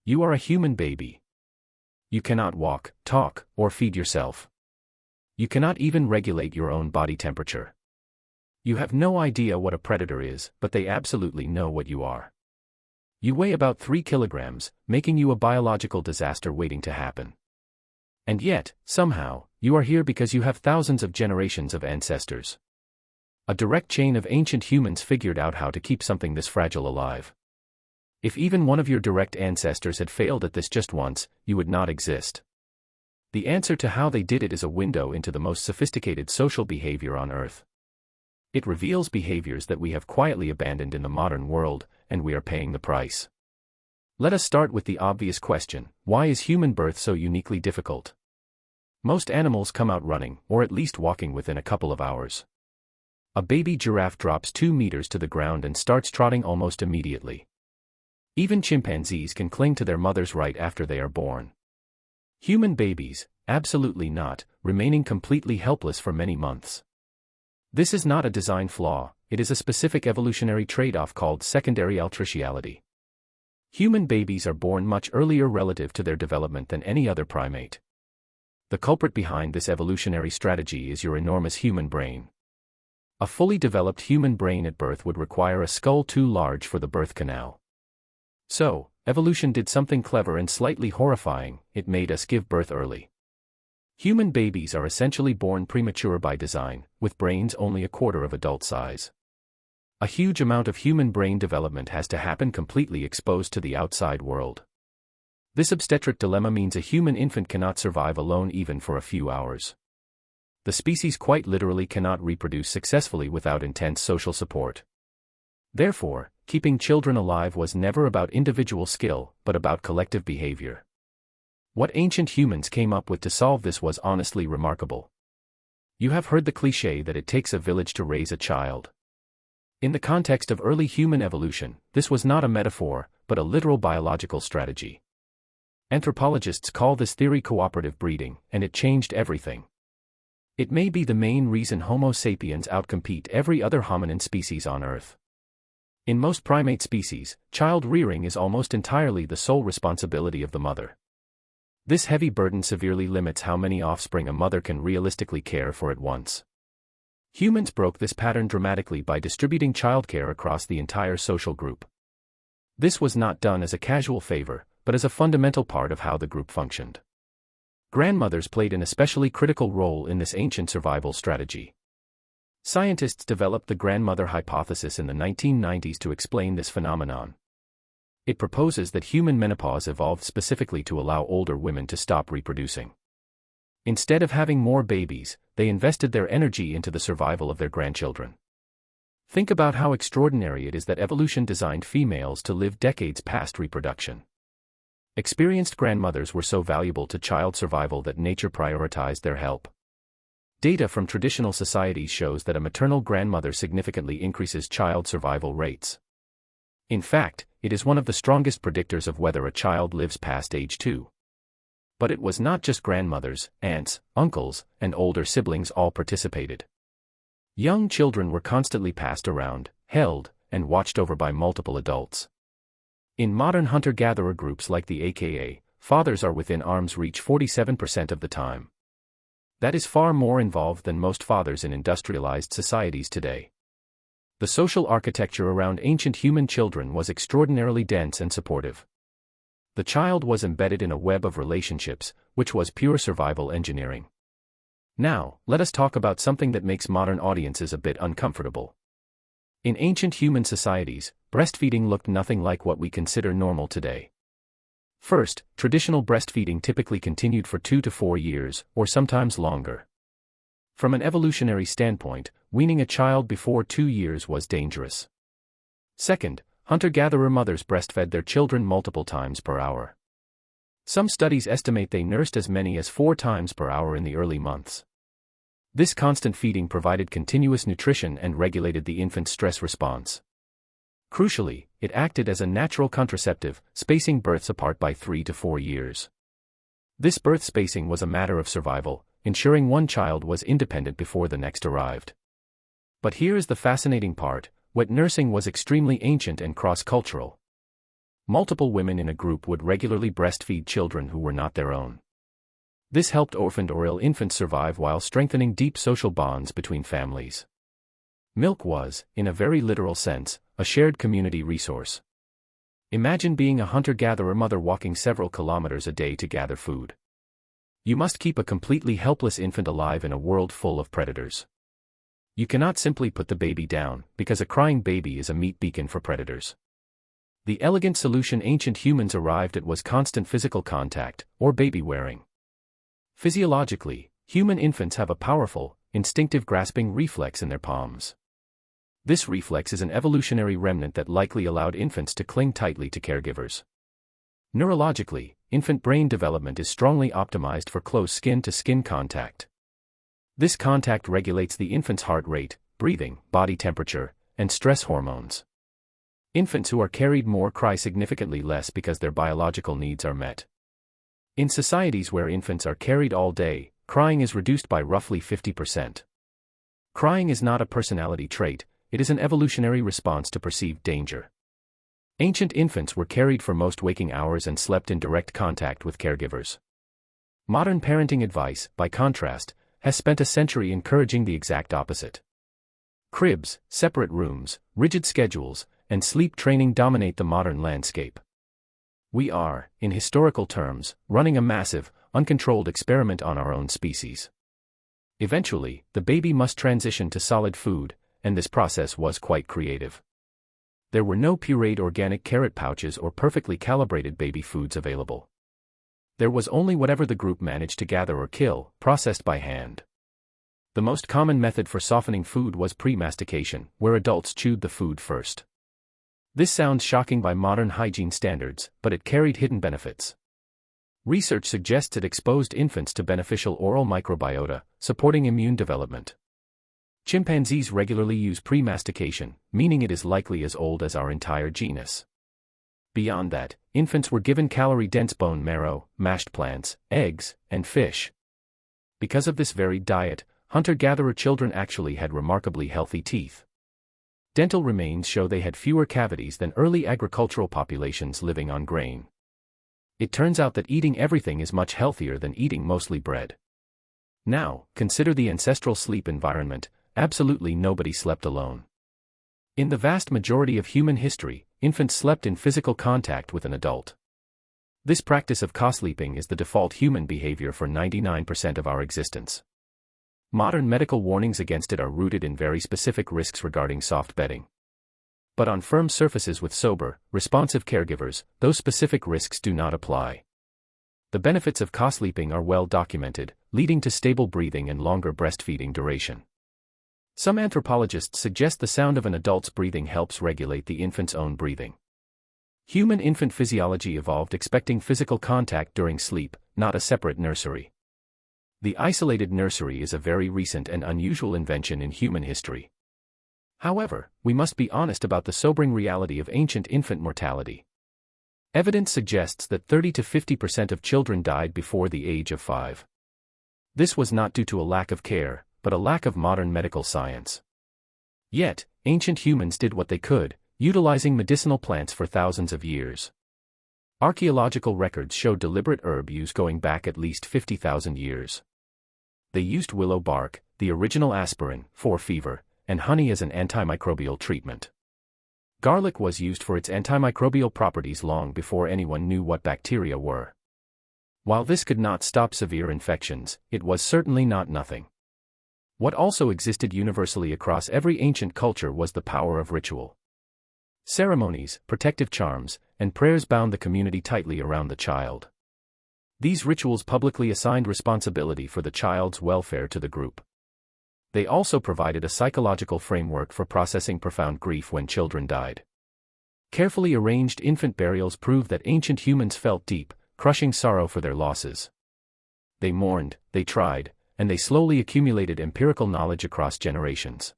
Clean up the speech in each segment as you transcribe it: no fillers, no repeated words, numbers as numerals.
You are a human baby. You cannot walk, talk, or feed yourself. You cannot even regulate your own body temperature. You have no idea what a predator is, but they absolutely know what you are. You weigh about 3 kilograms, making you a biological disaster waiting to happen. And yet, somehow, you are here because you have thousands of generations of ancestors. A direct chain of ancient humans figured out how to keep something this fragile alive. If even one of your direct ancestors had failed at this just once, you would not exist. The answer to how they did it is a window into the most sophisticated social behavior on Earth. It reveals behaviors that we have quietly abandoned in the modern world, and we are paying the price. Let us start with the obvious question: why is human birth so uniquely difficult? Most animals come out running, or at least walking within a couple of hours. A baby giraffe drops 2 meters to the ground and starts trotting almost immediately. Even chimpanzees can cling to their mothers right after they are born. Human babies, absolutely not, remaining completely helpless for many months. This is not a design flaw, it is a specific evolutionary trade-off called secondary altriciality. Human babies are born much earlier relative to their development than any other primate. The culprit behind this evolutionary strategy is your enormous human brain. A fully developed human brain at birth would require a skull too large for the birth canal. So, evolution did something clever and slightly horrifying: it made us give birth early. Human babies are essentially born premature by design, with brains only a quarter of adult size. A huge amount of human brain development has to happen completely exposed to the outside world. This obstetric dilemma means a human infant cannot survive alone even for a few hours. The species quite literally cannot reproduce successfully without intense social support. Therefore, keeping children alive was never about individual skill, but about collective behavior. What ancient humans came up with to solve this was honestly remarkable. You have heard the cliché that it takes a village to raise a child. In the context of early human evolution, this was not a metaphor, but a literal biological strategy. Anthropologists call this theory cooperative breeding, and it changed everything. It may be the main reason Homo sapiens outcompete every other hominin species on Earth. In most primate species, child rearing is almost entirely the sole responsibility of the mother. This heavy burden severely limits how many offspring a mother can realistically care for at once. Humans broke this pattern dramatically by distributing childcare across the entire social group. This was not done as a casual favor, but as a fundamental part of how the group functioned. Grandmothers played an especially critical role in this ancient survival strategy. Scientists developed the grandmother hypothesis in the 1990s to explain this phenomenon. It proposes that human menopause evolved specifically to allow older women to stop reproducing. Instead of having more babies, they invested their energy into the survival of their grandchildren. Think about how extraordinary it is that evolution designed females to live decades past reproduction. Experienced grandmothers were so valuable to child survival that nature prioritized their help. Data from traditional societies shows that a maternal grandmother significantly increases child survival rates. In fact, it is one of the strongest predictors of whether a child lives past age 2. But it was not just grandmothers; aunts, uncles, and older siblings all participated. Young children were constantly passed around, held, and watched over by multiple adults. In modern hunter-gatherer groups like the AKA, fathers are within arm's reach 47% of the time. That is far more involved than most fathers in industrialized societies today. The social architecture around ancient human children was extraordinarily dense and supportive. The child was embedded in a web of relationships, which was pure survival engineering. Now, let us talk about something that makes modern audiences a bit uncomfortable. In ancient human societies, breastfeeding looked nothing like what we consider normal today. First, traditional breastfeeding typically continued for 2 to 4 years, or sometimes longer. From an evolutionary standpoint, weaning a child before 2 years was dangerous. Second, hunter-gatherer mothers breastfed their children multiple times per hour. Some studies estimate they nursed as many as 4 times per hour in the early months. This constant feeding provided continuous nutrition and regulated the infant's stress response. Crucially, it acted as a natural contraceptive, spacing births apart by 3 to 4 years. This birth spacing was a matter of survival, ensuring one child was independent before the next arrived. But here is the fascinating part: wet nursing was extremely ancient and cross-cultural. Multiple women in a group would regularly breastfeed children who were not their own. This helped orphaned or ill infants survive while strengthening deep social bonds between families. Milk was, in a very literal sense, a shared community resource. Imagine being a hunter-gatherer mother walking several kilometers a day to gather food. You must keep a completely helpless infant alive in a world full of predators. You cannot simply put the baby down, because a crying baby is a meat beacon for predators. The elegant solution ancient humans arrived at was constant physical contact, or baby wearing. Physiologically, human infants have a powerful, instinctive grasping reflex in their palms. This reflex is an evolutionary remnant that likely allowed infants to cling tightly to caregivers. Neurologically, infant brain development is strongly optimized for close skin-to-skin contact. This contact regulates the infant's heart rate, breathing, body temperature, and stress hormones. Infants who are carried more cry significantly less because their biological needs are met. In societies where infants are carried all day, crying is reduced by roughly 50%. Crying is not a personality trait, it is an evolutionary response to perceived danger. Ancient infants were carried for most waking hours and slept in direct contact with caregivers. Modern parenting advice, by contrast, has spent a century encouraging the exact opposite. Cribs, separate rooms, rigid schedules, and sleep training dominate the modern landscape. We are, in historical terms, running a massive, uncontrolled experiment on our own species. Eventually, the baby must transition to solid food, and this process was quite creative. There were no pureed organic carrot pouches or perfectly calibrated baby foods available. There was only whatever the group managed to gather or kill, processed by hand. The most common method for softening food was pre-mastication, where adults chewed the food first. This sounds shocking by modern hygiene standards, but it carried hidden benefits. Research suggests it exposed infants to beneficial oral microbiota, supporting immune development. Chimpanzees regularly use pre-mastication, meaning it is likely as old as our entire genus. Beyond that, infants were given calorie-dense bone marrow, mashed plants, eggs, and fish. Because of this varied diet, hunter-gatherer children actually had remarkably healthy teeth. Dental remains show they had fewer cavities than early agricultural populations living on grain. It turns out that eating everything is much healthier than eating mostly bread. Now, consider the ancestral sleep environment. Absolutely nobody slept alone. In the vast majority of human history, infants slept in physical contact with an adult. This practice of co-sleeping is the default human behavior for 99% of our existence. Modern medical warnings against it are rooted in very specific risks regarding soft bedding. But on firm surfaces with sober, responsive caregivers, those specific risks do not apply. The benefits of co-sleeping are well documented, leading to stable breathing and longer breastfeeding duration. Some anthropologists suggest the sound of an adult's breathing helps regulate the infant's own breathing. Human infant physiology evolved expecting physical contact during sleep, not a separate nursery. The isolated nursery is a very recent and unusual invention in human history. However, we must be honest about the sobering reality of ancient infant mortality. Evidence suggests that 30 to 50% of children died before the age of 5. This was not due to a lack of care, but a lack of modern medical science. Yet, ancient humans did what they could, utilizing medicinal plants for thousands of years. Archaeological records show deliberate herb use going back at least 50,000 years. They used willow bark, the original aspirin, for fever, and honey as an antimicrobial treatment. Garlic was used for its antimicrobial properties long before anyone knew what bacteria were. While this could not stop severe infections, it was certainly not nothing. What also existed universally across every ancient culture was the power of ritual. Ceremonies, protective charms, and prayers bound the community tightly around the child. These rituals publicly assigned responsibility for the child's welfare to the group. They also provided a psychological framework for processing profound grief when children died. Carefully arranged infant burials prove that ancient humans felt deep, crushing sorrow for their losses. They mourned, they tried, and they slowly accumulated empirical knowledge across generations.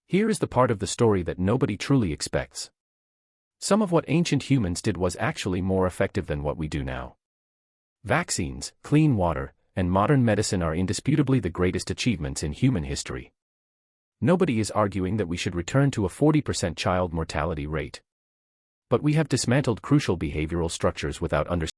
Here is the part of the story that nobody truly expects. Some of what ancient humans did was actually more effective than what we do now. Vaccines, clean water, and modern medicine are indisputably the greatest achievements in human history. Nobody is arguing that we should return to a 40% child mortality rate. But we have dismantled crucial behavioral structures without understanding